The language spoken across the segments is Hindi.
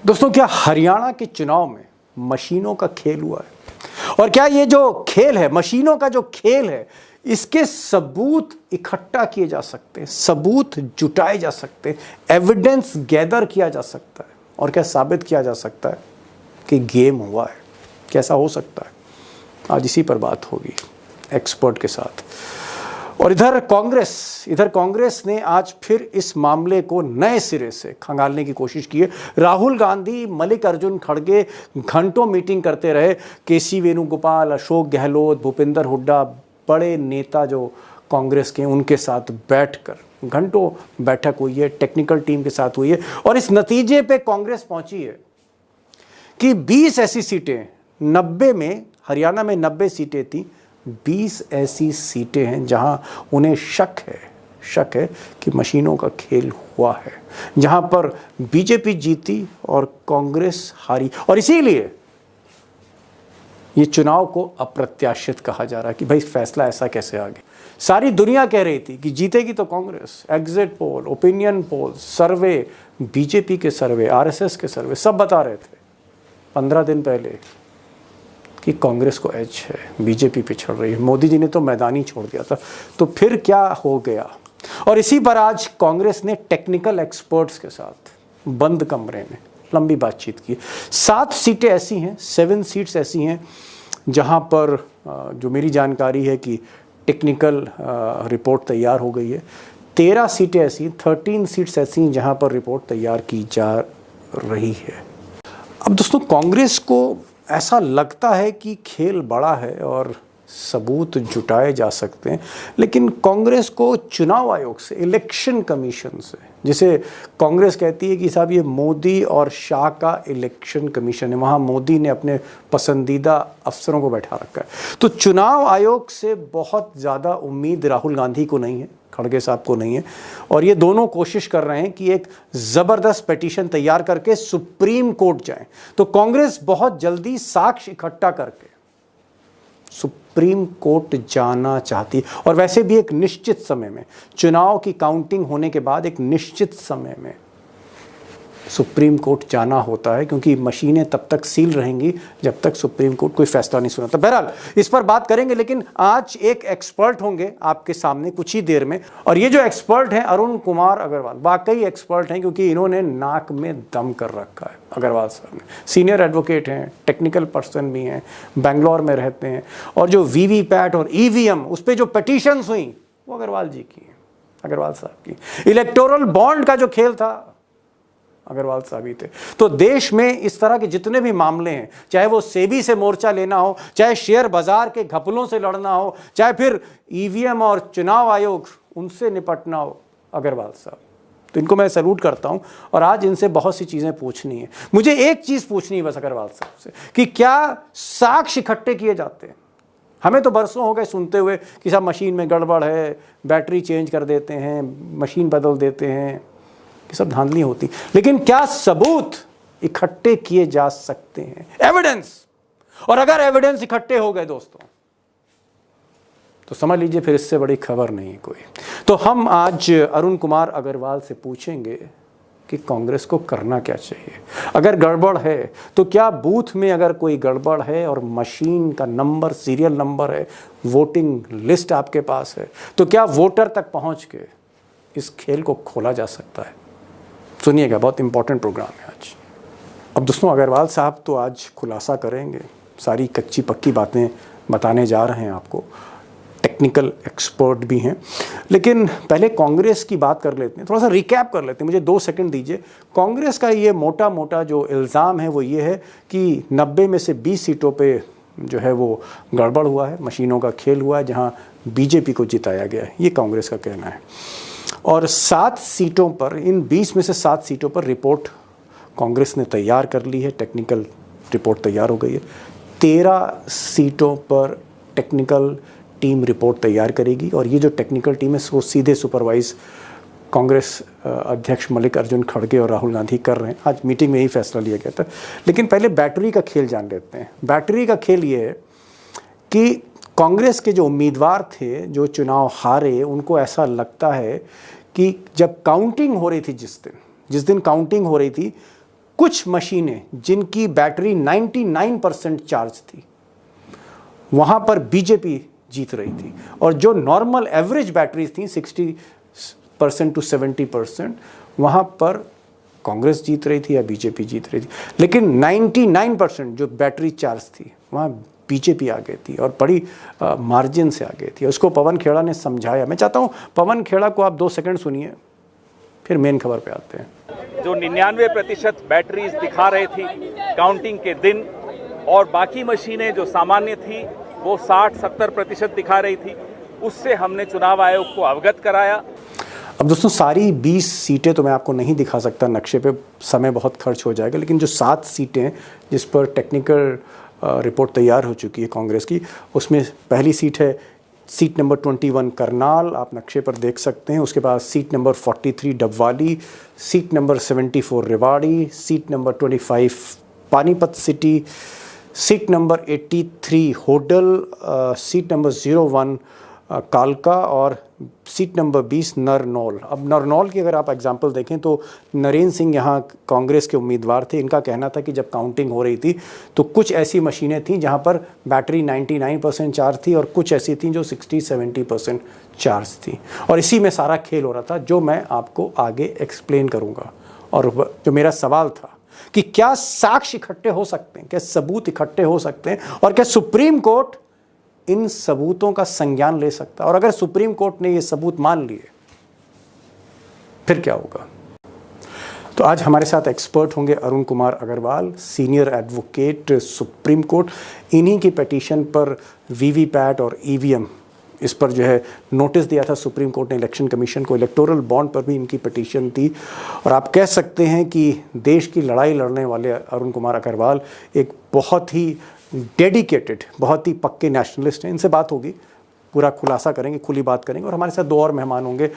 दोस्तों, क्या हरियाणा के चुनाव में मशीनों का खेल हुआ है? और क्या ये जो खेल है, मशीनों का जो खेल है, इसके सबूत इकट्ठा किए जा सकते हैं, सबूत जुटाए जा सकते हैं, एविडेंस गैदर किया जा सकता है? और क्या साबित किया जा सकता है कि गेम हुआ है? कैसा हो सकता है? आज इसी पर बात होगी एक्सपर्ट के साथ। और इधर कांग्रेस ने आज फिर इस मामले को नए सिरे से खंगालने की कोशिश की है। राहुल गांधी, मल्लिकार्जुन खड़गे घंटों मीटिंग करते रहे। केसी वेणुगोपाल, अशोक गहलोत, भूपेंद्र हुड्डा, बड़े नेता जो कांग्रेस के, उनके साथ बैठकर घंटों बैठक हुई है, टेक्निकल टीम के साथ हुई है। और इस नतीजे पे कांग्रेस पहुंची है कि 20 ऐसी सीटें, 90 में, हरियाणा में 90 सीटें थी, 20 ऐसी सीटें हैं जहां उन्हें शक है कि मशीनों का खेल हुआ है, जहां पर बीजेपी जीती और कांग्रेस हारी। और इसीलिए ये चुनाव को अप्रत्याशित कहा जा रहा है कि भाई फैसला ऐसा कैसे आ गया। सारी दुनिया कह रही थी कि जीतेगी तो Congress. Exit poll, opinion poll, survey, BJP के सर्वे, आरएसएस के सर्वे सब बता रहे थे 15 दिन पहले कि कांग्रेस को एज है, बीजेपी पिछड़ रही है। मोदी जी ने तो मैदान ही छोड़ दिया था। तो फिर क्या हो गया? और इसी पर आज कांग्रेस ने टेक्निकल एक्सपर्ट्स के साथ बंद कमरे में लंबी बातचीत की। 7 सीटें ऐसी हैं, 7 सीट्स ऐसी हैं जहां पर जो मेरी जानकारी है कि टेक्निकल रिपोर्ट तैयार हो गई है। 13 सीटें ऐसी, 13 सीट्स ऐसी जहां पर रिपोर्ट तैयार की जा रही है। अब दोस्तों, कांग्रेस को ऐसा लगता है कि खेल बड़ा है और सबूत जुटाए जा सकते हैं, लेकिन कांग्रेस को चुनाव आयोग से, इलेक्शन कमीशन से, जिसे कांग्रेस कहती है कि साहब ये मोदी और शाह का इलेक्शन कमीशन है, वहाँ मोदी ने अपने पसंदीदा अफसरों को बैठा रखा है, तो चुनाव आयोग से बहुत ज़्यादा उम्मीद राहुल गांधी को नहीं है, खड़गे साहब को नहीं है। और ये दोनों कोशिश कर रहे हैं कि एक ज़बरदस्त पिटीशन तैयार करके सुप्रीम कोर्ट जाएं। तो कांग्रेस बहुत जल्दी साक्ष्य इकट्ठा करके सुप्रीम कोर्ट जाना चाहती है। और वैसे भी एक निश्चित समय में, चुनाव की काउंटिंग होने के बाद एक निश्चित समय में सुप्रीम कोर्ट जाना होता है, क्योंकि मशीनें तब तक सील रहेंगी जब तक सुप्रीम कोर्ट कोई फैसला नहीं सुनाता। बहरहाल इस पर बात करेंगे, लेकिन आज एक एक्सपर्ट होंगे आपके सामने कुछ ही देर में। और ये जो एक्सपर्ट हैं अरुण कुमार अग्रवाल, वाकई एक्सपर्ट हैं, क्योंकि इन्होंने नाक में दम कर रखा है। अग्रवाल साहब ने सीनियर एडवोकेट हैं, टेक्निकल पर्सन भी हैं, बेंगलोर में रहते हैं। और जो वीवीपैट और ईवीएम, उस पर जो पिटीशंस हुई वो अग्रवाल जी की, अग्रवाल साहब की। इलेक्टोरल बॉन्ड का जो खेल था, अग्रवाल साहब ही थे। तो देश में इस तरह के जितने भी मामले हैं, चाहे वो सेबी से मोर्चा लेना हो, चाहे शेयर बाजार के घपलों से लड़ना हो, चाहे फिर ईवीएम और चुनाव आयोग, उनसे निपटना हो, अग्रवाल साहब। तो इनको मैं सैल्यूट करता हूं। और आज इनसे बहुत सी चीज़ें पूछनी है। मुझे एक चीज़ पूछनी है बस अग्रवाल साहब से, कि क्या साक्ष्य इकट्ठे किए जाते हैं? हमें तो बरसों हो गए सुनते हुए कि साहब मशीन में गड़बड़ है, बैटरी चेंज कर देते हैं, मशीन बदल देते हैं, ये सब धांधली होती। लेकिन क्या सबूत इकट्ठे किए जा सकते हैं? एविडेंस। और अगर एविडेंस इकट्ठे हो गए दोस्तों, तो समझ लीजिए फिर इससे बड़ी खबर नहीं कोई। तो हम आज अरुण कुमार अग्रवाल से पूछेंगे कि कांग्रेस को करना क्या चाहिए। अगर गड़बड़ है तो क्या बूथ में अगर कोई गड़बड़ है और मशीन का नंबर, सीरियल नंबर है, वोटिंग लिस्ट आपके पास है, तो क्या वोटर तक पहुंच के इस खेल को खोला जा सकता है? सुनिएगा, बहुत इंपॉर्टेंट प्रोग्राम है आज। अब दोस्तों, अग्रवाल साहब तो आज खुलासा करेंगे, सारी कच्ची पक्की बातें बताने जा रहे हैं आपको। टेक्निकल एक्सपर्ट भी हैं। लेकिन पहले कांग्रेस की बात कर लेते हैं, थोड़ा सा रिकैप कर लेते हैं। मुझे 2 सेकंड दीजिए। कांग्रेस का ये मोटा मोटा जो इल्ज़ाम है वो ये है कि 90 में से 20 सीटों पे जो है वो गड़बड़ हुआ है, मशीनों का खेल हुआ है, जहाँ बीजेपी को जिताया गया है। ये कांग्रेस का कहना है। और 7 सीटों पर, इन 20 में से 7 सीटों पर रिपोर्ट कांग्रेस ने तैयार कर ली है, टेक्निकल रिपोर्ट तैयार हो गई है। 13 सीटों पर टेक्निकल टीम रिपोर्ट तैयार करेगी। और ये जो टेक्निकल टीम है वो सीधे सुपरवाइज कांग्रेस अध्यक्ष मल्लिकार्जुन खड़गे और राहुल गांधी कर रहे हैं। आज मीटिंग में ही फैसला लिया गया था। लेकिन पहले बैटरी का खेल जान लेते हैं। बैटरी का खेल ये है कि कांग्रेस के जो उम्मीदवार थे, जो चुनाव हारे, उनको ऐसा लगता है कि जब काउंटिंग हो रही थी, जिस दिन काउंटिंग हो रही थी, कुछ मशीनें जिनकी बैटरी 99% चार्ज थी, वहां पर बीजेपी जीत रही थी, और जो नॉर्मल एवरेज बैटरीज थी 60% to 70%, वहां पर कांग्रेस जीत रही थी या बीजेपी जीत रही थी। लेकिन 99% जो बैटरी चार्ज थी वहां बीजेपी आ गई थी, और बड़ी मार्जिन से आ गई थी। उसको पवन खेड़ा ने समझाया। मैं चाहता हूं पवन खेड़ा को आप 2 सेकंड सुनिए, फिर मेन खबर पे आते हैं। जो 99% बैटरीज दिखा रही थी काउंटिंग के दिन, और बाकी मशीनें जो सामान्य थी वो 60-70% दिखा रही थी, उससे हमने चुनाव आयोग को अवगत कराया। अब दोस्तों सारी 20 सीटें तो मैं आपको नहीं दिखा सकता नक्शे पे, समय बहुत खर्च हो जाएगा, लेकिन जो 7 सीटें जिस पर टेक्निकल रिपोर्ट तैयार हो चुकी है कांग्रेस की, उसमें पहली सीट है सीट नंबर 21 करनाल, आप नक्शे पर देख सकते हैं। उसके बाद seat number 43 Dabwali, seat number 74 Rewari, seat number 25 Panipat city, seat number 83 Hodal, seat number 01 कालका, और सीट नंबर 20 नरनौल। अब नरनौल की अगर आप एग्जांपल देखें तो नरेंद्र सिंह यहाँ कांग्रेस के उम्मीदवार थे। इनका कहना था कि जब काउंटिंग हो रही थी तो कुछ ऐसी मशीनें थीं जहाँ पर बैटरी 99% चार्ज थी, और कुछ ऐसी थीं जो 60-70% चार्ज थी, और इसी में सारा खेल हो रहा था, जो मैं आपको आगे एक्सप्लेन करूँगा। और जो मेरा सवाल था कि क्या साक्ष्य इकट्ठे हो सकते हैं, क्या सबूत इकट्ठे हो सकते हैं, और क्या सुप्रीम कोर्ट इन सबूतों का संज्ञान ले सकता है, और अगर सुप्रीम कोर्ट ने ये सबूत मान लिए फिर क्या होगा। तो आज हमारे साथ एक्सपर्ट होंगे Arun Kumar Agarwal, senior advocate Supreme Court. इन्हीं की पिटीशन पर वीवीपैट और ईवीएम, इस पर जो है नोटिस दिया था सुप्रीम कोर्ट ने इलेक्शन कमीशन को। इलेक्टोरल बॉन्ड पर भी इनकी पिटीशन थी, और आप कह सकते हैं कि देश की लड़ाई लड़ने वाले अरुण कुमार अग्रवाल एक बहुत ही डेडिकेटेड, बहुत ही पक्के नेशनलिस्ट हैं। इनसे बात होगी, पूरा खुलासा करेंगे, खुली बात करेंगे। और हमारे साथ 2 और मेहमान होंगे।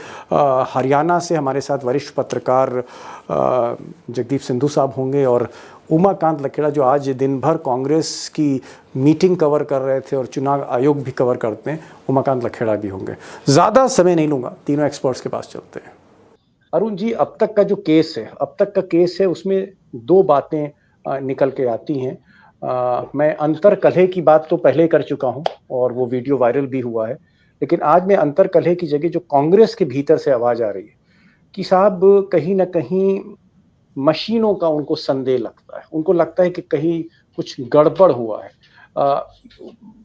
हरियाणा से हमारे साथ वरिष्ठ पत्रकार जगदीप सिंधु साहब होंगे, और उमाकांत लखेड़ा जो आज दिन भर कांग्रेस की मीटिंग कवर कर रहे थे और चुनाव आयोग भी कवर करते हैं, उमाकांत लखेड़ा भी होंगे। ज़्यादा समय नहीं लूँगा, तीनों एक्सपर्ट्स के पास चलते हैं। अरुण जी, अब तक का जो केस है, उसमें 2 बातें निकल के आती हैं। मैं अंतर कलह की बात तो पहले कर चुका हूं, और वो वीडियो वायरल भी हुआ है, लेकिन आज मैं अंतर कलह की जगह जो कांग्रेस के भीतर से आवाज आ रही है कि साहब कहीं ना कहीं मशीनों का उनको संदेह लगता है, उनको लगता है कि कहीं कुछ गड़बड़ हुआ है।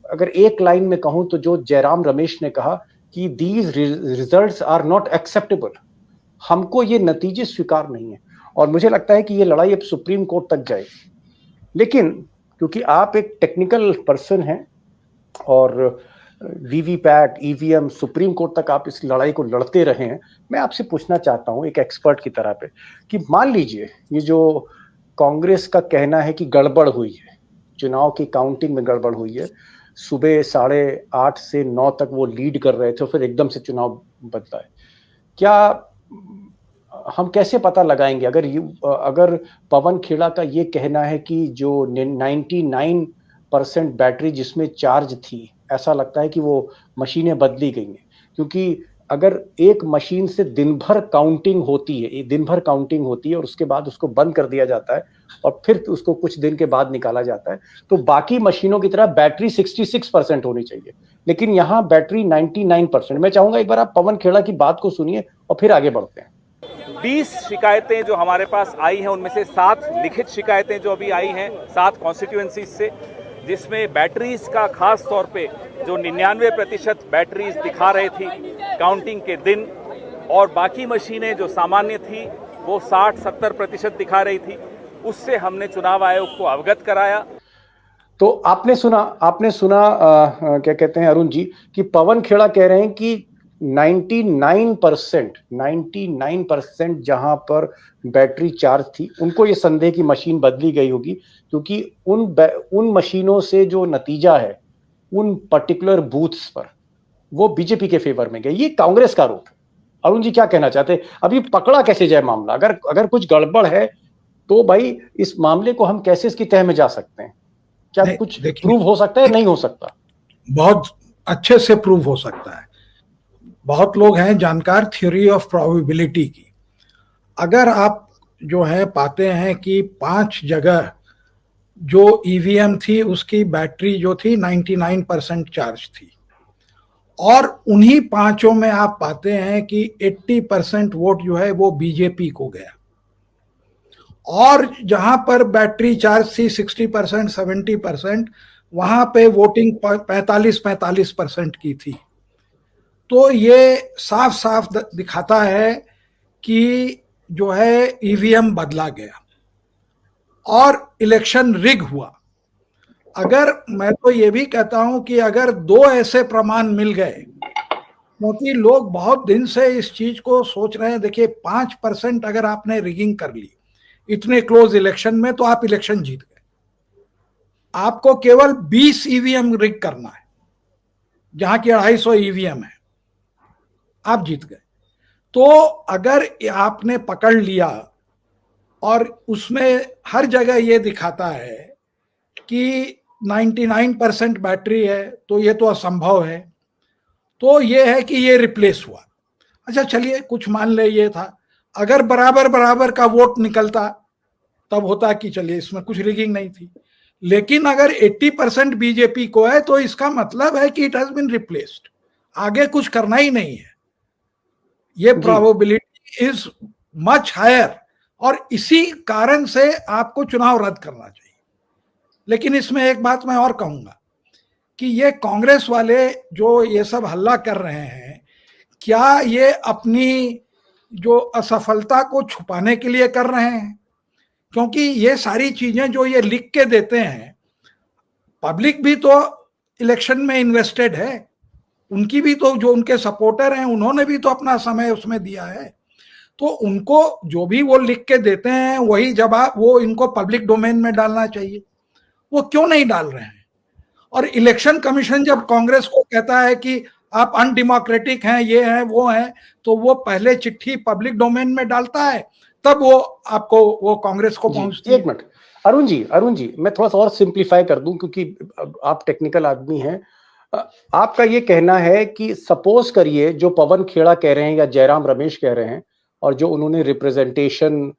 अगर एक लाइन में कहूं तो जो जयराम रमेश ने कहा कि these results are not acceptable, हमको ये नतीजे स्वीकार नहीं है, और मुझे लगता है कि ये लड़ाई अब सुप्रीम कोर्ट तक जाएगी। लेकिन क्योंकि आप एक टेक्निकल पर्सन हैं और वीवीपैट, ईवीएम, सुप्रीम कोर्ट तक आप इस लड़ाई को लड़ते रहे हैं, मैं आपसे पूछना चाहता हूं एक एक्सपर्ट की तरह पे कि मान लीजिए ये जो कांग्रेस का कहना है कि गड़बड़ हुई है, चुनाव की काउंटिंग में गड़बड़ हुई है, सुबह 8:30 से 9 तक वो लीड कर रहे थे, फिर एकदम से चुनाव बदला है, क्या हम कैसे पता लगाएंगे अगर पवन खेड़ा का ये कहना है कि जो 99% बैटरी जिसमें चार्ज थी, ऐसा लगता है कि वो मशीनें बदली गई हैं, क्योंकि अगर एक मशीन से दिन भर काउंटिंग होती है और उसके बाद उसको बंद कर दिया जाता है और फिर उसको कुछ दिन के बाद निकाला जाता है, तो बाकी मशीनों की तरह बैटरी 66% होनी चाहिए, लेकिन यहाँ बैटरी 99%। मैं चाहूंगा एक बार आप पवन खेड़ा की बात को सुनिए और फिर आगे बढ़ते हैं। 20 शिकायतें जो हमारे पास आई हैं, उनमें से 7 लिखित शिकायतें जो अभी आई हैं 7 कॉन्स्टिट्यूएंसीज से, जिसमें बैटरीज का खास तौर पे जो 99% बैटरीज दिखा रही थी काउंटिंग के दिन, और बाकी मशीनें जो सामान्य थी वो 60-70% दिखा रही थी, उससे हमने चुनाव आयोग को अवगत कराया। तो आपने सुना क्या कहते हैं अरुण जी कि पवन खेड़ा कह रहे हैं कि 99% जहां पर बैटरी चार्ज थी, उनको ये संदेह की मशीन बदली गई होगी, क्योंकि उन मशीनों से जो नतीजा है उन पर्टिकुलर बूथ्स पर वो बीजेपी के फेवर में गई। ये कांग्रेस का आरोप है। अरुण जी क्या कहना चाहते हैं? अभी पकड़ा कैसे जाए मामला? अगर कुछ गड़बड़ है तो भाई इस मामले को हम कैसे इसकी तह में जा सकते हैं? क्या कुछ प्रूव हो सकता है? नहीं हो सकता? बहुत अच्छे से प्रूव हो सकता है। बहुत लोग हैं जानकार थ्योरी ऑफ प्रोबेबिलिटी की। अगर आप जो है पाते हैं कि 5 जगह जो ईवीएम थी उसकी बैटरी जो थी 99% चार्ज थी, और उन्हीं 5 में आप पाते हैं कि 80% वोट जो है वो बीजेपी को गया, और जहां पर बैटरी चार्ज थी 60% 70%, वहां पे वोटिंग 45% की थी। तो ये साफ साफ दिखाता है कि जो है ईवीएम बदला गया और इलेक्शन रिग हुआ। अगर मैं तो ये भी कहता हूं कि अगर 2 ऐसे प्रमाण मिल गए, क्योंकि लोग बहुत दिन से इस चीज को सोच रहे हैं, देखिए 5% अगर आपने रिगिंग कर ली इतने क्लोज इलेक्शन में, तो आप इलेक्शन जीत गए। आपको केवल 20 ईवीएम रिग करना है, जहां की 250 ईवीएम है, आप जीत गए। तो अगर आपने पकड़ लिया और उसमें हर जगह ये दिखाता है कि 99% बैटरी है, तो ये तो असंभव है, तो ये है कि ये रिप्लेस हुआ। अच्छा चलिए कुछ मान ले ये था, अगर बराबर बराबर का वोट निकलता तब होता कि चलिए इसमें कुछ रिगिंग नहीं थी, लेकिन अगर 80% बीजेपी को है तो इसका मतलब है कि इट हैज बीन रिप्लेस्ड, आगे कुछ करना ही नहीं है। ये प्रोबेबिलिटी इज मच हायर, और इसी कारण से आपको चुनाव रद्द करना चाहिए। लेकिन इसमें एक बात मैं और कहूंगा कि ये कांग्रेस वाले जो ये सब हल्ला कर रहे हैं, क्या ये अपनी जो असफलता को छुपाने के लिए कर रहे हैं? क्योंकि ये सारी चीजें जो ये लिख के देते हैं, पब्लिक भी तो इलेक्शन में इन्वेस्टेड है, उनकी भी तो, जो उनके सपोर्टर हैं उन्होंने भी तो अपना समय उसमें दिया है, तो उनको जो भी वो लिख के देते हैं वही जवाब वो इनको पब्लिक डोमेन में डालना चाहिए। वो क्यों नहीं डाल रहे हैं? और इलेक्शन कमीशन जब कांग्रेस को कहता है कि आप अनडेमोक्रेटिक हैं, ये हैं वो हैं, तो वो पहले चिट्ठी पब्लिक डोमेन में डालता है, तब वो आपको, वो कांग्रेस को पहुंचती है। एक मिनट अरुण जी, मैं थोड़ा सा और सिंप्लीफाई कर दूं, क्योंकि आप टेक्निकल आदमी हैं। आपका ये कहना है कि सपोज करिए जो पवन खेड़ा कह रहे हैं या जयराम रमेश कह रहे हैं, और जो उन्होंने रिप्रेजेंटेशन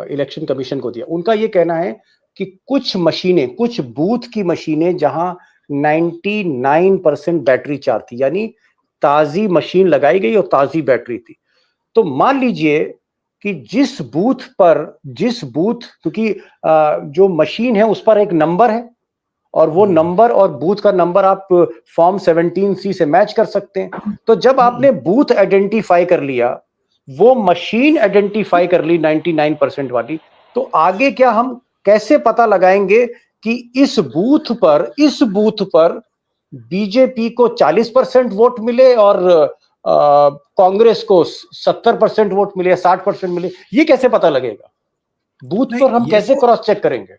इलेक्शन कमीशन को दिया, उनका ये कहना है कि कुछ मशीनें, कुछ बूथ की मशीनें जहां 99% बैटरी चार्ज थी, यानी ताजी मशीन लगाई गई और ताजी बैटरी थी, तो मान लीजिए कि जिस बूथ क्योंकि जो मशीन है उस पर एक नंबर है, और वो नंबर और बूथ का नंबर आप फॉर्म 17C से मैच कर सकते हैं। तो जब आपने बूथ आइडेंटिफाई कर लिया, वो मशीन आइडेंटिफाई कर ली 99% वाली, तो आगे क्या हम कैसे पता लगाएंगे कि इस बूथ पर बीजेपी को 40% वोट मिले और कांग्रेस को 70% वोट मिले या 60% मिले? ये कैसे पता लगेगा? बूथ पर हम कैसे क्रॉस चेक करेंगे?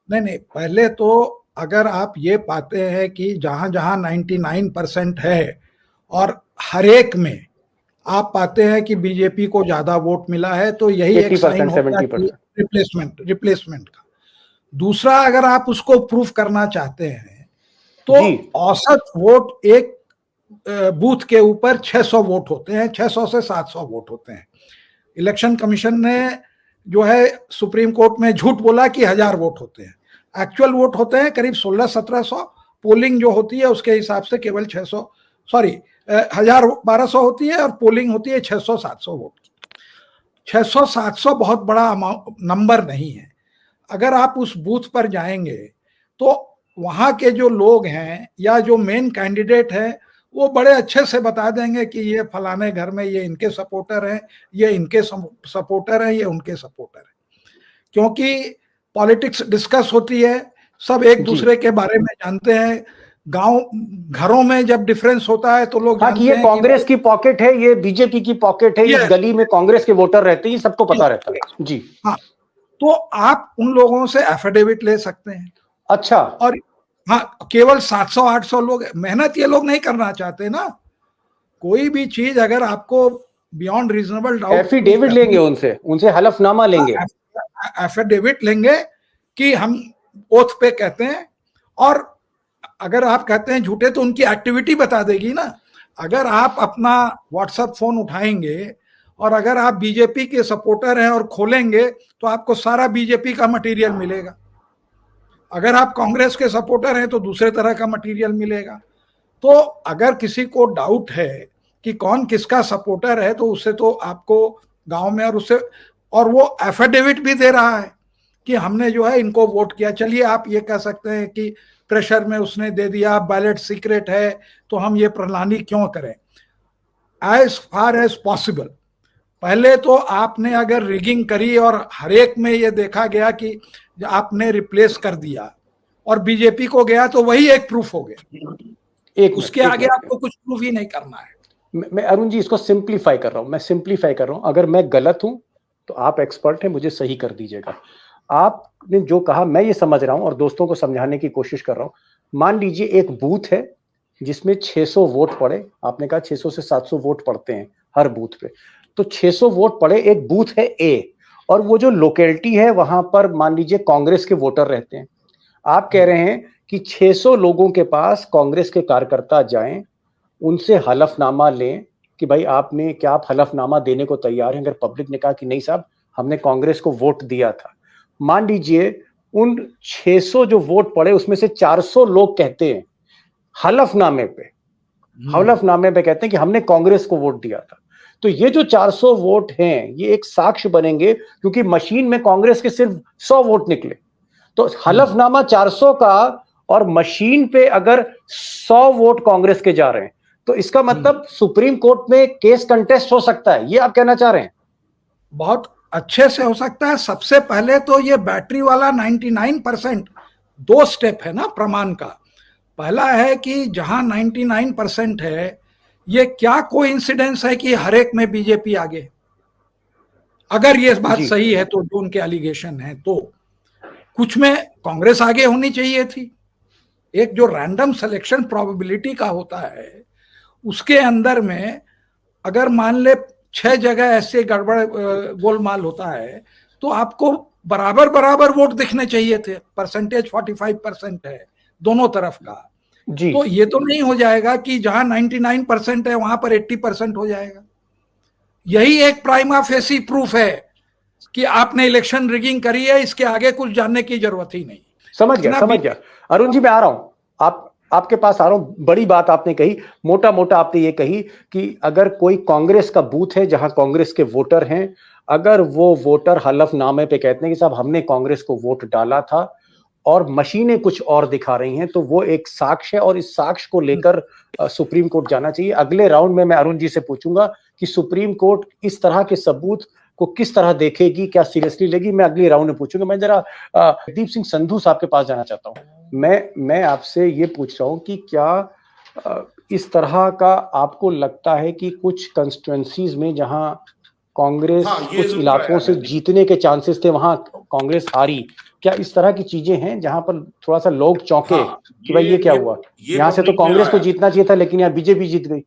नहीं, पहले तो अगर आप ये पाते हैं कि जहां जहां 99% है और हर एक में आप पाते हैं कि बीजेपी को ज्यादा वोट मिला है, तो यही एक साइन होता है रिप्लेसमेंट का। दूसरा, अगर आप उसको प्रूफ करना चाहते हैं तो औसत वोट एक बूथ के ऊपर 600 वोट होते हैं, 600 से 700 वोट होते हैं। इलेक्शन कमीशन ने जो है सुप्रीम कोर्ट में झूठ बोला कि 1000 वोट होते हैं, एक्चुअल वोट होते हैं करीब 1600-1700, पोलिंग जो होती है उसके हिसाब से केवल 1000-1200 होती है, और पोलिंग होती है 600-700 वोट की। 600-700 बहुत बड़ा नंबर नहीं है। अगर आप उस बूथ पर जाएंगे तो वहां के जो लोग हैं या जो मेन कैंडिडेट है वो बड़े अच्छे से बता देंगे कि ये फलाने घर में ये इनके सपोर्टर हैं, ये इनके सपोर्टर हैं, ये उनके सपोर्टर हैं। क्योंकि पॉलिटिक्स डिस्कस होती है, सब एक दूसरे के बारे में जानते हैं। गांव घरों में जब डिफरेंस होता है तो लोग जानते हैं ये कांग्रेस की पॉकेट है, ये बीजेपी की पॉकेट है, इस गली में कांग्रेस के वोटर रहते हैं, सबको पता रहता है जी। हाँ, तो आप उन लोगों से एफिडेविट ले सकते हैं। अच्छा, और हाँ, केवल 700-800 लोग, मेहनत ये लोग नहीं करना चाहते ना। कोई भी चीज अगर आपको बियॉन्ड रीजनेबल डाउट, एफिडेविट लेंगे, उनसे हलफनामा लेंगे, एफिडेविट लेंगे कि हम ओथ पे कहते हैं, और अगर आप कहते हैं झूठे तो उनकी एक्टिविटी बता देगी ना। अगर आप अपना व्हाट्सएप फोन उठाएंगे और अगर आप बीजेपी के सपोर्टर हैं और खोलेंगे तो आपको सारा बीजेपी का मटेरियल मिलेगा। अगर आप कांग्रेस के सपोर्टर हैं तो दूसरे तरह का मटेरियल मिलेगा। तो अगर किसी को डाउट है कि कौन किसका सपोर्टर है, तो उससे तो आपको गांव में और वो एफिडेविट भी दे रहा है कि हमने जो है इनको वोट किया। चलिए आप ये कह सकते हैं कि प्रेशर में उसने दे दिया, बैलेट सीक्रेट है, तो हम ये प्रणाली क्यों करें। एज फार एज पॉसिबल पहले तो आपने अगर रिगिंग करी और हर एक में ये देखा गया कि आपने रिप्लेस कर दिया और बीजेपी को गया, तो वही एक प्रूफ हो गया। उसके आगे आपको कुछ प्रूफ ही नहीं करना है। मैं अरुण जी इसको सिंप्लीफाई कर रहा हूं, अगर मैं गलत हूं तो आप एक्सपर्ट हैं, मुझे सही कर दीजिएगा। आपने जो कहा मैं ये समझ रहा हूं और दोस्तों को समझाने की कोशिश कर रहा हूं। मान लीजिए एक बूथ है जिसमें 600 वोट पड़े, आपने कहा 600 से 700 वोट पड़ते हैं हर बूथ पे, तो 600 वोट पड़े, एक बूथ है ए, और वो जो लोकेलिटी है वहां पर मान लीजिए कांग्रेस के वोटर रहते हैं। आप कह रहे हैं कि 600 लोगों के पास कांग्रेस के कार्यकर्ता जाएं, उनसे हलफनामा लें कि भाई आपने क्या आप हलफनामा देने को तैयार हैं। अगर पब्लिक ने कहा कि नहीं साहब हमने कांग्रेस को वोट दिया था, मान लीजिए उन 600 जो वोट पड़े उसमें से 400 लोग कहते हैं हलफनामे पे कहते हैं कि हमने कांग्रेस को वोट दिया था, तो ये जो 400 वोट हैं ये एक साक्ष्य बनेंगे, क्योंकि मशीन में कांग्रेस के सिर्फ 100 वोट निकले। तो हलफनामा 400 का और मशीन पे अगर 100 वोट कांग्रेस के जा रहे हैं, तो इसका मतलब सुप्रीम कोर्ट में केस कंटेस्ट हो सकता है, ये आप कहना चाह रहे हैं? बहुत अच्छे से हो सकता है। सबसे पहले तो ये बैटरी वाला 99% 2 स्टेप है ना प्रमाण का। पहला है कि जहां 99% है, ये क्या कोइंसिडेंस है कि हर एक में बीजेपी आगे? अगर ये बात सही है तो जो उनके एलिगेशन है, तो कुछ में कांग्रेस आगे होनी चाहिए थी। एक जो रैंडम सिलेक्शन प्रोबेबिलिटी का होता है, उसके अंदर में अगर मान ले 6 जगह ऐसे गड़बड़ गोलमाल होता है, तो आपको बराबर बराबर वोट दिखने चाहिए थे। परसेंटेज 45% है दोनों तरफ का जी। तो ये तो नहीं हो जाएगा कि जहां 99% है वहां पर 80% हो जाएगा। यही एक प्राइमा फेसी प्रूफ है कि आपने इलेक्शन रिगिंग करी है, इसके आगे कुछ जानने की जरूरत ही नहीं। समझ गया अरुण जी, मैं आ रहा हूं, आपके पास आ रहा हूं। बड़ी बात आपने कही, मोटा मोटा आपने ये कही कि अगर कोई कांग्रेस का बूथ है जहां कांग्रेस के वोटर हैं, अगर वो वोटर हलफनामे पे कहते हैं कि साहब हमने कांग्रेस को वोट डाला था और मशीनें कुछ और दिखा रही हैं, तो वो एक साक्ष्य है और इस साक्ष्य को लेकर सुप्रीम कोर्ट जाना चाहिए। अगले राउंड में मैं अरुण जी से पूछूंगा कि सुप्रीम कोर्ट इस तरह के सबूत को किस तरह देखेगी, क्या सीरियसली लेगी, मैं अगले राउंड में पूछूंगा। मैं जरा दीप सिंह संधू साहब के पास जाना चाहता हूं। मैं आपसे ये पूछ रहा हूं कि क्या इस तरह का आपको लगता है कि कुछ कंस्टिट्यूएंसीज में जहां कांग्रेस कुछ इलाकों से जीतने के चांसेस थे वहां कांग्रेस हारी, क्या इस तरह की चीजें हैं जहां पर थोड़ा सा लोग चौंके कि भाई ये क्या हुआ, यहाँ से तो कांग्रेस को जीतना चाहिए था लेकिन यहाँ बीजेपी जीत गई?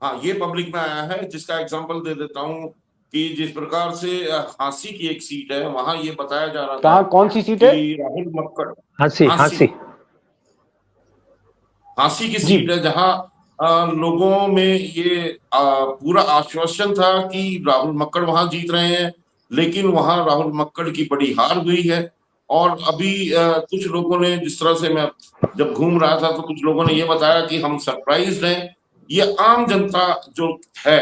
हाँ, ये पब्लिक में आया है, जिसका एग्जांपल दे देता हूँ कि जिस प्रकार से हांसी की एक सीट है, वहां ये बताया जा रहा था। कौन सी सीट है? राहुल मक्कड़, हांसी की सीट है, जहां लोगों में ये पूरा आश्वासन था कि राहुल मक्कड़ वहां जीत रहे हैं, लेकिन वहां राहुल मक्कड़ की बड़ी हार हुई है। और अभी कुछ लोगों ने, जिस तरह से मैं जब घूम रहा था तो कुछ लोगों ने ये बताया कि हम सरप्राइज्ड हैं। ये आम जनता जो है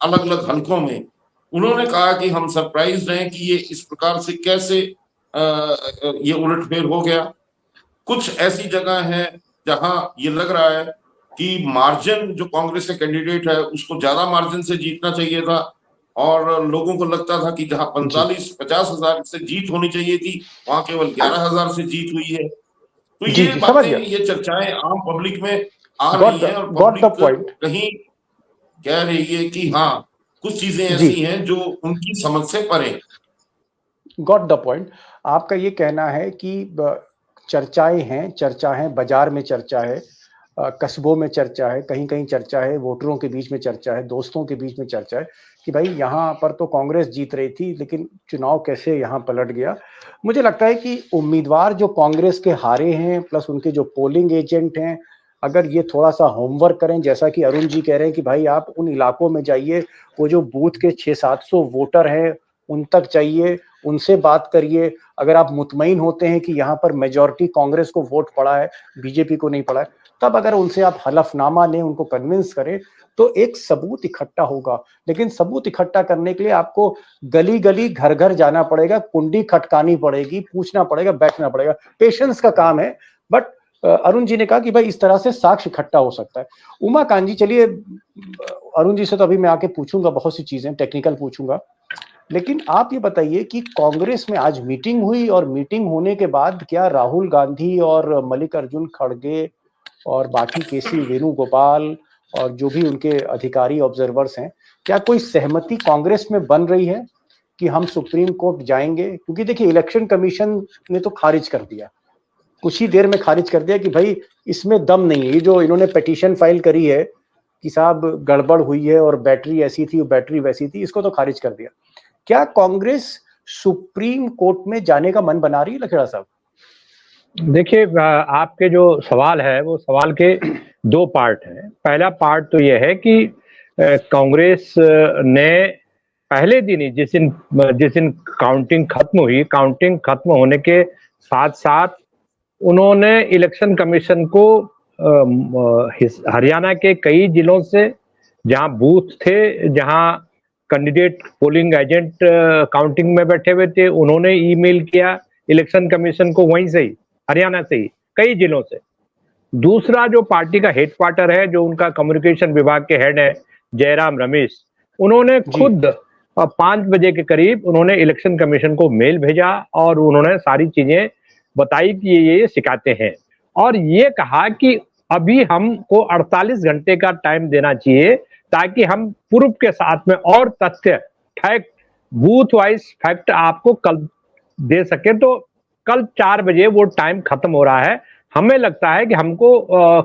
अलग अलग हलकों में, उन्होंने कहा कि हम सरप्राइज्ड हैं कि ये इस प्रकार से कैसे ये उलटफेर हो गया। कुछ ऐसी जगह है जहां ये लग रहा है कि मार्जिन जो कांग्रेस का कैंडिडेट है उसको ज्यादा मार्जिन से जीतना चाहिए था, और लोगों को लगता था कि जहां 45-50 हजार से जीत होनी चाहिए थी, वहां केवल 11,000 से जीत हुई है। तो ये बातें, ये चर्चाएं आम पब्लिक में आ रही हैं और पब्लिक कहीं कह रही है कि हाँ कुछ चीजें ऐसी हैं जो उनकी समझ से परे। Got the point. आपका ये कहना है कि चर्चा है, बाजार में चर्चा है, कस्बों में चर्चा है, कहीं कहीं चर्चा है, वोटरों के बीच में चर्चा है, दोस्तों के बीच में चर्चा है कि भाई यहाँ पर तो कांग्रेस जीत रही थी लेकिन चुनाव कैसे यहाँ पलट गया। मुझे लगता है कि उम्मीदवार जो कांग्रेस के हारे हैं, प्लस उनके जो पोलिंग एजेंट हैं, अगर ये थोड़ा सा होमवर्क करें, जैसा कि अरुण जी कह रहे हैं कि भाई आप उन इलाकों में जाइए, वो जो बूथ के 600-700 वोटर हैं उन तक जाइए, उनसे बात करिए। अगर आप मुतमईन होते हैं कि यहाँ पर मेजॉरिटी कांग्रेस को वोट पड़ा है, बीजेपी को नहीं पड़ा है, तब अगर उनसे आप हलफनामा लें, उनको कन्विंस करें, तो एक सबूत इकट्ठा होगा। लेकिन सबूत इकट्ठा करने के लिए आपको गली गली घर घर जाना पड़ेगा, कुंडी खटकानी पड़ेगी, पूछना पड़ेगा, बैठना पड़ेगा, पेशेंस का काम है। बट अरुण जी ने कहा कि भाई इस तरह से साक्ष्य इकट्ठा हो सकता है। उमाकांत जी, चलिए अरुण जी से तो अभी मैं आके पूछूंगा, बहुत सी चीजें टेक्निकल पूछूंगा, लेकिन आप ये बताइए कि कांग्रेस में आज मीटिंग हुई और मीटिंग होने के बाद क्या राहुल गांधी और मल्लिकार्जुन खड़गे और बाकी केसी वेणुगोपाल और जो भी उनके अधिकारी ऑब्जर्वर्स हैं, क्या कोई सहमति कांग्रेस में बन रही है कि हम सुप्रीम कोर्ट जाएंगे? क्योंकि देखिए इलेक्शन कमीशन ने तो खारिज कर दिया, कुछ ही देर में खारिज कर दिया कि भाई इसमें दम नहीं है। ये जो इन्होंने पिटीशन फाइल करी है कि साहब गड़बड़ हुई है और बैटरी ऐसी थी, बैटरी वैसी थी, इसको तो खारिज कर दिया। क्या कांग्रेस सुप्रीम कोर्ट में जाने का मन बना रही है लखेड़ा साहब? देखिए, आपके जो सवाल है वो सवाल के दो पार्ट हैं। पहला पार्ट तो ये है कि कांग्रेस ने पहले दिन ही जिस दिन काउंटिंग खत्म हुई, काउंटिंग खत्म होने के साथ साथ उन्होंने इलेक्शन कमीशन को हरियाणा के कई जिलों से जहां बूथ थे, जहां कैंडिडेट पोलिंग एजेंट काउंटिंग में बैठे हुए थे, उन्होंने ईमेल किया इलेक्शन कमीशन को, वहीं से ही हरियाणा से ही कई जिलों से। दूसरा जो पार्टी का हेडक्वार्टर है, जो उनका कम्युनिकेशन विभाग के हेड है जयराम रमेश, उन्होंने खुद 5 बजे के करीब उन्होंने इलेक्शन कमीशन को मेल भेजा और उन्होंने सारी चीजें बताई कि ये सिखाते हैं, और ये कहा कि अभी हमको 48 घंटे का टाइम देना चाहिए ताकि हम प्रूफ के साथ में और तथ्य, फैक्ट, बूथ वाइज फैक्ट आपको कल दे सके। तो कल 4 बजे वो टाइम खत्म हो रहा है। हमें लगता है कि हमको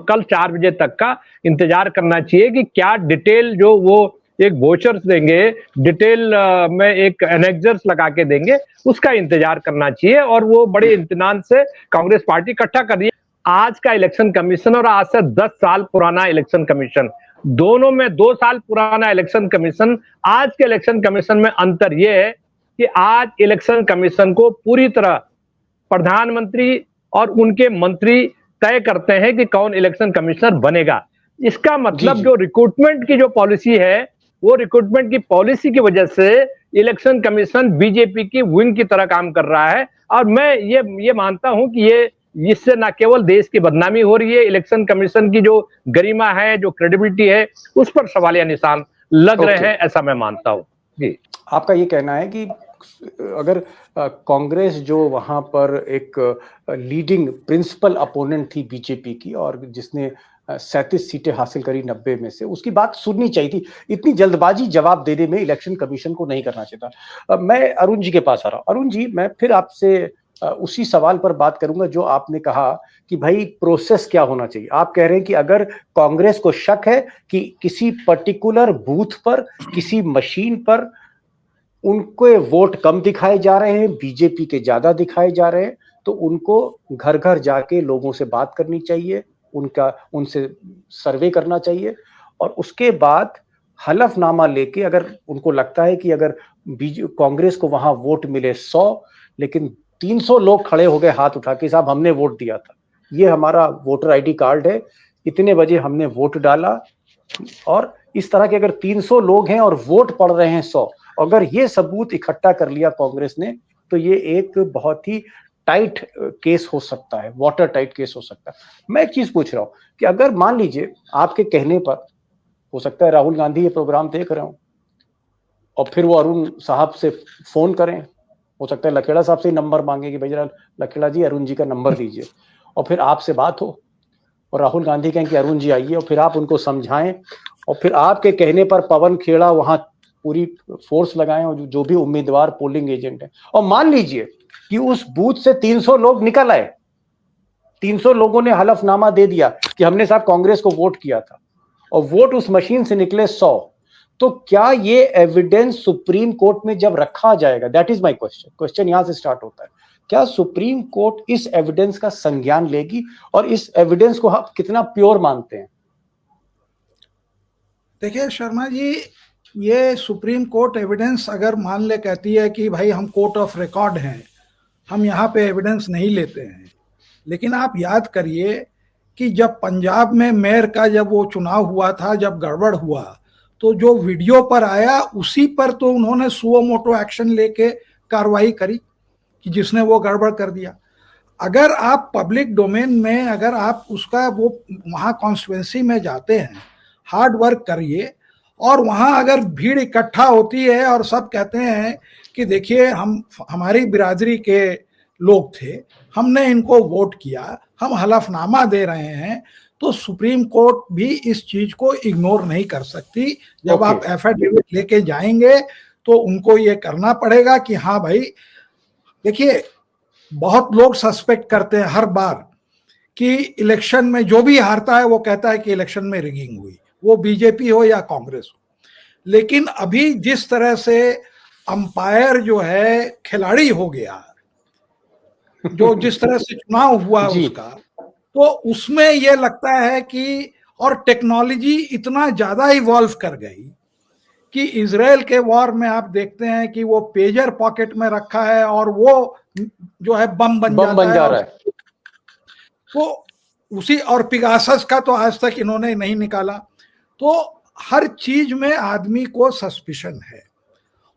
कल 4 बजे तक का इंतजार करना चाहिए कि क्या डिटेल जो वो एक वोचर्स देंगे, डिटेल में एक एनेक्जर्स लगा के देंगे, उसका इंतजार करना चाहिए। और वो बड़े इत्मीनान से कांग्रेस पार्टी इकट्ठा कर रही है। आज का इलेक्शन कमीशन और आज से 10 साल पुराना इलेक्शन कमीशन, दोनों में 2 साल पुराना इलेक्शन कमीशन, आज के इलेक्शन कमीशन में अंतर यह है कि आज इलेक्शन कमीशन को पूरी तरह प्रधानमंत्री और उनके मंत्री तय करते हैं कि कौन इलेक्शन कमिश्नर बनेगा। इसका मतलब जो रिक्रूटमेंट की जो पॉलिसी है, वो रिक्रूटमेंट की पॉलिसी की वजह से इलेक्शन कमीशन बीजेपी की विंग की तरह काम कर रहा है। और मैं ये मानता हूं कि इससे न केवल देश की बदनामी हो रही है, इलेक्शन कमीशन की जो गरिमा है, जो क्रेडिबिलिटी है, उस पर सवालिया निशान लग रहे हैं, ऐसा मैं मानता हूं। जी, आपका ये कहना है कि अगर कांग्रेस जो वहां पर एक लीडिंग प्रिंसिपल अपोनेंट थी बीजेपी की और जिसने 37 सीटें हासिल करी 90 में से, उसकी बात सुननी चाहिए थी। इतनी जल्दबाजी जवाब देने में इलेक्शन कमीशन को नहीं करना चाहिए था। मैं अरुण जी के पास आ रहा हूं। अरुण जी, मैं फिर आपसे उसी सवाल पर बात करूंगा जो आपने कहा कि भाई प्रोसेस क्या होना चाहिए। आप कह रहे हैं कि अगर कांग्रेस को शक है कि किसी पर्टिकुलर बूथ पर, किसी मशीन पर उनके वोट कम दिखाए जा रहे हैं, बीजेपी के ज्यादा दिखाए जा रहे हैं, तो उनको घर घर जाके लोगों से बात करनी चाहिए, उनसे सर्वे करना चाहिए और उसके बाद हलफनामा लेके, अगर उनको लगता है कि अगर कांग्रेस को वहां वोट मिले 100, लेकिन 300 लोग खड़े हो गए हाथ उठा के, साहब हमने वोट दिया था, ये हमारा वोटर आईडी कार्ड है, इतने बजे हमने वोट डाला, और इस तरह के अगर 300 लोग हैं और वोट पड़ रहे हैं 100, अगर ये सबूत इकट्ठा कर लिया कांग्रेस ने, तो ये एक बहुत ही टाइट केस हो सकता है, वाटर टाइट केस हो सकता है। मैं एक चीज पूछ रहा हूं कि अगर मान लीजिए आपके कहने पर, हो सकता है राहुल गांधी ये प्रोग्राम देख रहे हो और फिर वो अरुण साहब से फोन करें, हो सकता है लखेड़ा साहब से नंबर मांगे कि भाई जरा लखेड़ा जी अरुण जी का नंबर दीजिए, और फिर आपसे बात हो और राहुल गांधी कहें कि अरुण जी आइए, और फिर आप उनको समझाएं और फिर आपके कहने पर पवन खेड़ा वहां पूरी फोर्स लगाएं और जो भी उम्मीदवार पोलिंग एजेंट है, और मान लीजिए कि उस बूथ से 300 लोग निकल आए, 300 लोगों ने हलफनामा दे दिया कि हमने साहब कांग्रेस को वोट किया था, और वोट उस मशीन से निकले 100, तो क्या ये एविडेंस सुप्रीम कोर्ट में जब रखा जाएगा, दैट इज माय क्वेश्चन यहां से स्टार्ट होता है, क्या सुप्रीम कोर्ट इस एविडेंस का संज्ञान लेगी और इस एविडेंस को आप कितना प्योर मानते हैं? देखिए शर्मा जी, ये सुप्रीम कोर्ट एविडेंस अगर मान ले कहती है कि भाई हम कोर्ट ऑफ रिकॉर्ड हैं, हम यहाँ पे एविडेंस नहीं लेते हैं, लेकिन आप याद करिए कि जब पंजाब में मेयर का जब वो चुनाव हुआ था, जब गड़बड़ हुआ, तो जो वीडियो पर आया उसी पर तो उन्होंने सुओ मोटो एक्शन लेके कार्रवाई करी कि जिसने वो गड़बड़ कर दिया। अगर आप पब्लिक डोमेन में, अगर आप उसका वो वहाँ कॉन्स्टिट्यूएंसी में जाते हैं, हार्ड वर्क करिए, और वहाँ अगर भीड़ इकट्ठा होती है और सब कहते हैं कि देखिए हम हमारी बिरादरी के लोग थे, हमने इनको वोट किया, हम हलफनामा दे रहे हैं, तो सुप्रीम कोर्ट भी इस चीज को इग्नोर नहीं कर सकती। जब आप एफिडेविट लेके जाएंगे तो उनको ये करना पड़ेगा कि हाँ भाई, देखिए बहुत लोग सस्पेक्ट करते हैं हर बार कि इलेक्शन में जो भी हारता है वो कहता है कि इलेक्शन में रिगिंग हुई, वो बीजेपी हो या कांग्रेस हो। लेकिन अभी जिस तरह से अंपायर जो है खिलाड़ी हो गया, जो जिस तरह से चुनाव हुआ उसका, तो उसमें ये लगता है कि, और टेक्नोलॉजी इतना ज्यादा इवॉल्व कर गई कि इजराइल के वॉर में आप देखते हैं कि वो पेजर पॉकेट में रखा है और वो जो है बम बन जा रहा है। तो उसी, और पिगासस का तो आज तक इन्होंने नहीं निकाला। तो हर चीज में आदमी को सस्पिशन है,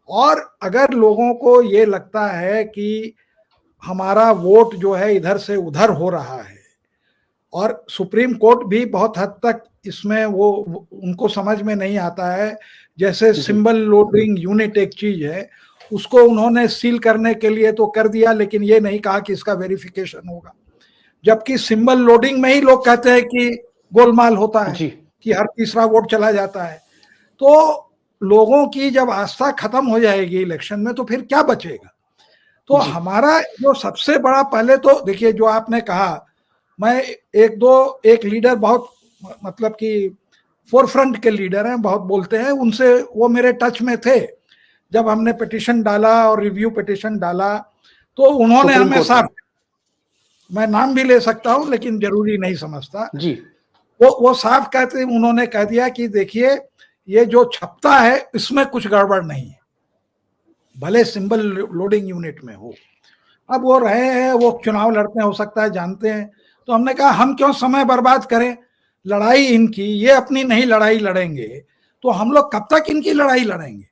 और अगर लोगों को ये लगता है कि हमारा वोट जो है इधर से उधर हो रहा है, और सुप्रीम कोर्ट भी बहुत हद तक इसमें वो उनको समझ में नहीं आता है, जैसे सिंबल लोडिंग यूनिट एक चीज है, उसको उन्होंने सील करने के लिए तो कर दिया, लेकिन ये नहीं कहा कि इसका वेरिफिकेशन होगा, जबकि सिंबल लोडिंग में ही लोग कहते हैं कि गोलमाल होता है कि हर तीसरा वोट चला जाता है। तो लोगों की जब आस्था खत्म हो जाएगी इलेक्शन में, तो फिर क्या बचेगा? तो हमारा जो सबसे बड़ा, पहले तो देखिए जो आपने कहा, मैं एक लीडर बहुत, मतलब कि फोरफ्रंट के लीडर हैं, बहुत बोलते हैं, उनसे वो मेरे टच में थे जब हमने पिटीशन डाला और रिव्यू पिटीशन डाला, तो उन्होंने हमें साफ, मैं नाम भी ले सकता हूं लेकिन जरूरी नहीं समझता जी, वो साफ कहते, उन्होंने कह दिया कि देखिए ये जो छपता है इसमें कुछ गड़बड़ नहीं है, भले सिंबल लोडिंग यूनिट में हो। अब वो रहे हैं, वो चुनाव लड़ते हैं, हो सकता है जानते हैं, तो हमने कहा हम क्यों समय बर्बाद करें, लड़ाई इनकी, ये अपनी नहीं लड़ाई लड़ेंगे तो हम लोग कब तक इनकी लड़ाई लड़ेंगे।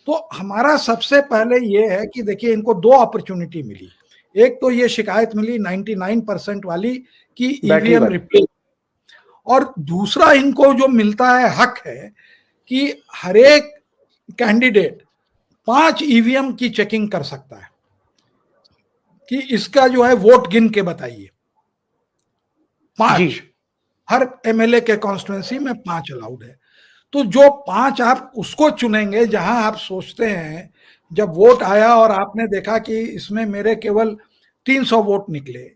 तो हमारा सबसे पहले ये है कि देखिए इनको दो अपॉर्चुनिटी मिली, एक तो ये शिकायत मिली 99% वाली कि ईवीएम रिप्लेस, और दूसरा इनको जो मिलता है हक है कि हर एक कैंडिडेट 5 ईवीएम की चेकिंग कर सकता है कि इसका जो है वोट गिन के बताइए, 5, हर एमएलए के कॉन्स्टिट्यूएंसी में 5 अलाउड है। तो जो 5 आप उसको चुनेंगे जहां आप सोचते हैं, जब वोट आया और आपने देखा कि इसमें मेरे केवल 300 वोट निकले,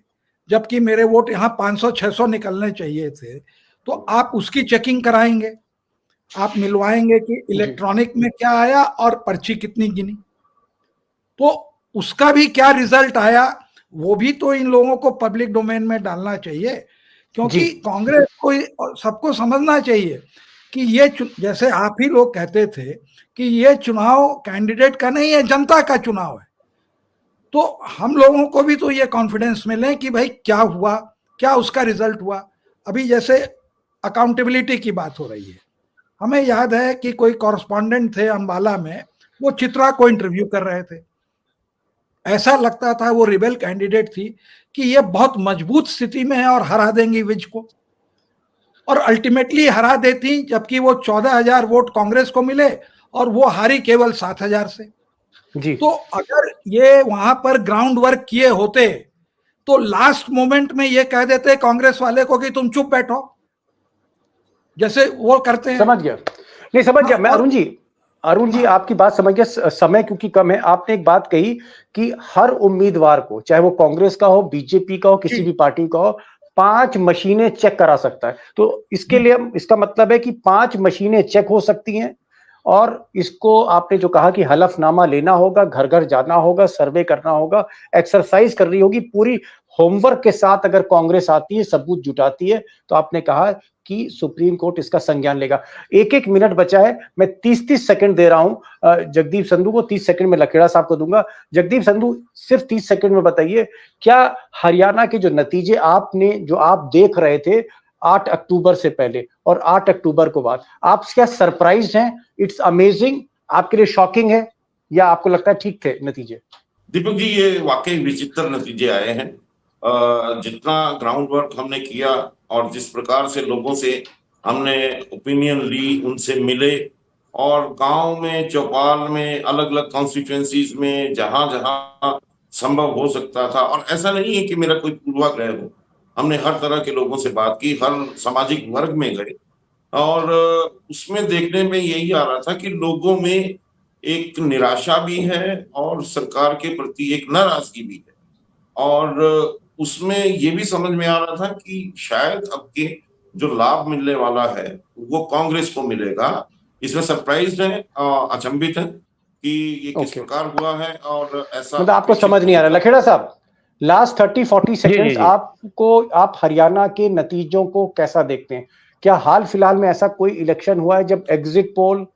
जबकि मेरे वोट यहाँ 500-600 निकलने चाहिए थे, तो आप उसकी चेकिंग कराएंगे, आप मिलवाएंगे कि इलेक्ट्रॉनिक में क्या आया और पर्ची कितनी गिनी, तो उसका भी क्या रिजल्ट आया वो भी तो इन लोगों को पब्लिक डोमेन में डालना चाहिए। क्योंकि कांग्रेस को सबको समझना चाहिए कि ये, जैसे आप ही लोग कहते थे कि ये चुनाव कैंडिडेट का नहीं है, जनता का चुनाव है, तो हम लोगों को भी तो ये कॉन्फिडेंस मिले कि भाई क्या हुआ, क्या उसका रिजल्ट हुआ। अभी जैसे अकाउंटेबिलिटी की बात हो रही है, हमें याद है कि कोई कॉरेस्पॉन्डेंट थे अंबाला में, वो चित्रा को इंटरव्यू कर रहे थे, ऐसा लगता था वो रिबेल कैंडिडेट थी कि ये बहुत मजबूत स्थिति में है और हरा देंगी विज को, और अल्टीमेटली हरा देती, जबकि वो 14,000 वोट कांग्रेस को मिले और वो हारी केवल 7,000 से जी। तो अगर ये वहां पर ग्राउंड वर्क किए होते तो लास्ट मोमेंट में ये कह देते कांग्रेस वाले को कि तुम चुप बैठो, जैसे वो करते हैं। समझ गया, नहीं समझ गया मैं अरुण जी आपकी बात समझ गया। समय क्योंकि कम है, आपने एक बात कही कि हर उम्मीदवार को, चाहे वो कांग्रेस का हो, बीजेपी का हो, किसी भी पार्टी का हो, 5 मशीनें चेक करा सकता है। तो इसके लिए इसका मतलब है कि 5 मशीनें चेक हो सकती हैं और इसको आपने जो कहा कि हलफनामा लेना होगा, घर घर जाना होगा, सर्वे करना होगा, एक्सरसाइज करनी होगी, पूरी होमवर्क के साथ अगर कांग्रेस आती है, सबूत जुटाती है, तो आपने कहा कि सुप्रीम कोर्ट इसका संज्ञान लेगा। एक एक मिनट बचा है, मैं 30-30 सेकंड दे रहा हूं जगदीप संधू को, 30 सेकंड में लखेड़ा साहब को दूंगा। जगदीप संधू सिर्फ 30 सेकंड में बताइए, क्या हरियाणा के जो नतीजे आपने जो आप देख रहे थे 8 अक्टूबर से पहले और 8 अक्टूबर को बाद, आप क्या सरप्राइज्ड हैं? इट्स अमेजिंग, आपके लिए शॉकिंग है या आपको लगता है ठीक थे नतीजे? दीपक जी, ये वाकई विचित्र नतीजे आए हैं। जितना ग्राउंड वर्क हमने किया और जिस प्रकार से लोगों से हमने ओपिनियन ली, उनसे मिले, और गांव में, चौपाल में, अलग अलग कॉन्स्टिट्यूएंसीज में जहां जहां संभव हो सकता था, और ऐसा नहीं है कि मेरा कोई पूर्वाग्रह हो, हमने हर तरह के लोगों से बात की, हर सामाजिक वर्ग में गए, और उसमें देखने में यही आ रहा था कि लोगों में एक निराशा भी है और सरकार के प्रति एक नाराजगी भी है, और उसमें ये भी समझ में आ रहा था कि शायद अब के जो लाभ मिलने वाला है वो कांग्रेस को मिलेगा। इसमें सरप्राइज है, अचंभित है कि ये किस प्रकार हुआ है, और ऐसा मतलब आपको समझ नहीं आ रहा। लखेड़ा साहब, लास्ट 30-40 सेकेंड्स आप हरियाणा के नतीजों को कैसा देखते हैं? क्या हाल फिलहाल में ऐसा कोई इलेक्शन हुआ है जब एग्जिट पोल,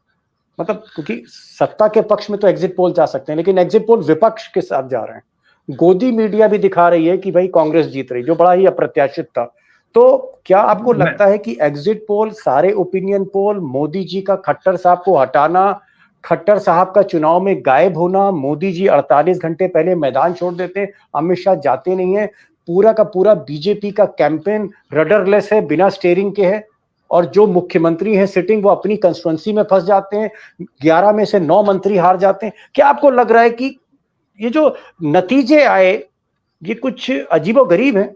मतलब क्योंकि सत्ता के पक्ष में तो एग्जिट पोल जा सकते हैं, लेकिन एग्जिट पोल विपक्ष के साथ जा रहे हैं, गोदी मीडिया भी दिखा रही है कि भाई कांग्रेस जीत रही, जो बड़ा ही अप्रत्याशित था। तो क्या आपको लगता है कि एग्जिट पोल, सारे ओपिनियन पोल, मोदी जी का खट्टर साहब को हटाना, खट्टर साहब का चुनाव में गायब होना, मोदी जी 48 घंटे पहले मैदान छोड़ देते, अमित शाह जाते नहीं है, पूरा का पूरा बीजेपी का कैंपेन रडरलेस है, बिना स्टीयरिंग के है, और जो मुख्यमंत्री हैं सिटिंग वो अपनी कंस्टिट्यूएंसी में फंस जाते हैं, 11 में से 9 मंत्री हार जाते हैं? क्या आपको लग रहा है कि ये जो नतीजे आए ये कुछ अजीबोगरीब है?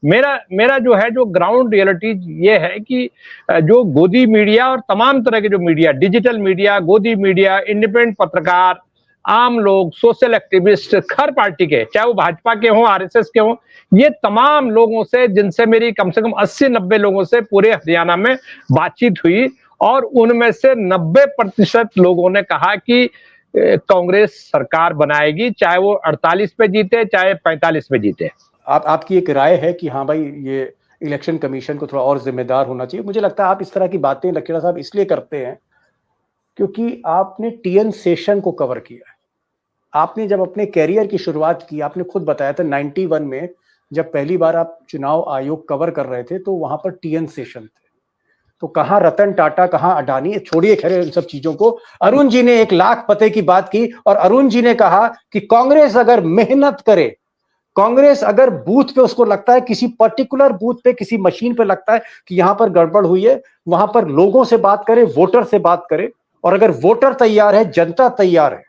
मेरा जो है, जो ग्राउंड रियलिटी ये है कि जो गोदी मीडिया और तमाम तरह के जो मीडिया, डिजिटल मीडिया, गोदी मीडिया, इंडिपेंडेंट पत्रकार, आम लोग, सोशल एक्टिविस्ट, हर पार्टी के, चाहे वो भाजपा के हों, आरएसएस के हों, ये तमाम लोगों से, जिनसे मेरी कम से कम 80-90 लोगों से पूरे हरियाणा में बातचीत हुई, और उनमें से 90% लोगों ने कहा कि कांग्रेस सरकार बनाएगी, चाहे वो 48 पे जीते, चाहे 45 पे जीते। आपकी एक राय है कि हाँ भाई, ये इलेक्शन कमीशन को थोड़ा और जिम्मेदार होना चाहिए? मुझे लगता है आप इस तरह की बातें लखेड़ा साहब इसलिए करते हैं क्योंकि आपने टीएन सेशन को कवर किया है। आपने जब अपने कैरियर की शुरुआत की, आपने खुद बताया था 91 में जब पहली बार आप चुनाव आयोग कवर कर रहे थे, तो वहां पर टीएन सेशन थे। तो कहां रतन टाटा, कहां अडानी, छोड़िए खैर इन सब चीजों को। अरुण जी ने 1 लाख पते की बात की, और अरुण जी ने कहा कि कांग्रेस अगर मेहनत करे, कांग्रेस अगर बूथ पे उसको लगता है, किसी पर्टिकुलर बूथ पे, किसी मशीन पे लगता है कि यहां पर गड़बड़ हुई है, वहां पर लोगों से बात करे, वोटर से बात करे, और अगर वोटर तैयार है, जनता तैयार है,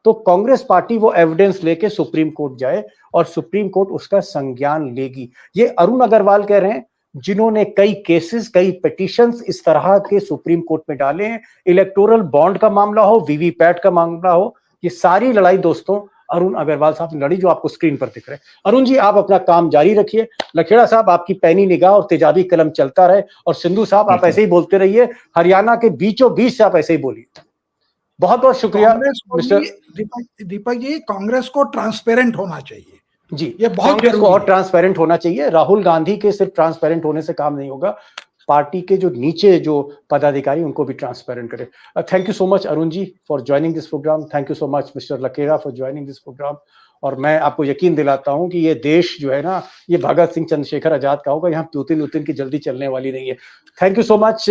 तो कांग्रेस पार्टी वो एविडेंस लेके सुप्रीम कोर्ट जाए और सुप्रीम कोर्ट उसका संज्ञान लेगी। ये अरुण अग्रवाल कह रहे हैं, जिन्होंने कई केसेस, कई पिटीशंस इस तरह के सुप्रीम कोर्ट में डाले हैं। इलेक्टोरल बॉन्ड का मामला हो, वीवीपैट का मामला हो, ये सारी लड़ाई दोस्तों अरुण अग्रवाल साहब ने लड़ी, जो आपको स्क्रीन पर दिख रहे हैं। अरुण जी, आप अपना काम जारी रखिए। लखेड़ा साहब, आपकी पैनी निगाह और तेजाबी कलम चलता रहे, और सिंधु साहब आप ऐसे ही बोलते रहिए, हरियाणा के बीचों बीच से आप ऐसे ही बोलिए। बहुत बहुत शुक्रिया मिस्टर दीपक जी। कांग्रेस को ट्रांसपेरेंट होना चाहिए जी, ये बहुत कांग्रेस को और ट्रांसपेरेंट होना चाहिए। राहुल गांधी के सिर्फ ट्रांसपेरेंट होने से काम नहीं होगा, पार्टी के जो नीचे जो पदाधिकारी उनको भी ट्रांसपेरेंट करें। Thank you so much Arun ji for joining this programme. Thank you so much mister Lakhera for joining this programme. और मैं आपको यकीन दिलाता हूं कि ये देश जो है ना, ये भगत सिंह, चंद्रशेखर आजाद का होगा, यहाँ पुतिन की जल्दी चलने वाली नहीं है। Thank you so much.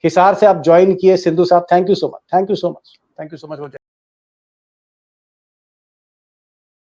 Hisar से आप ज्वाइन किए सिंधु साहब, thank you so much, thank you so much, thank you so much.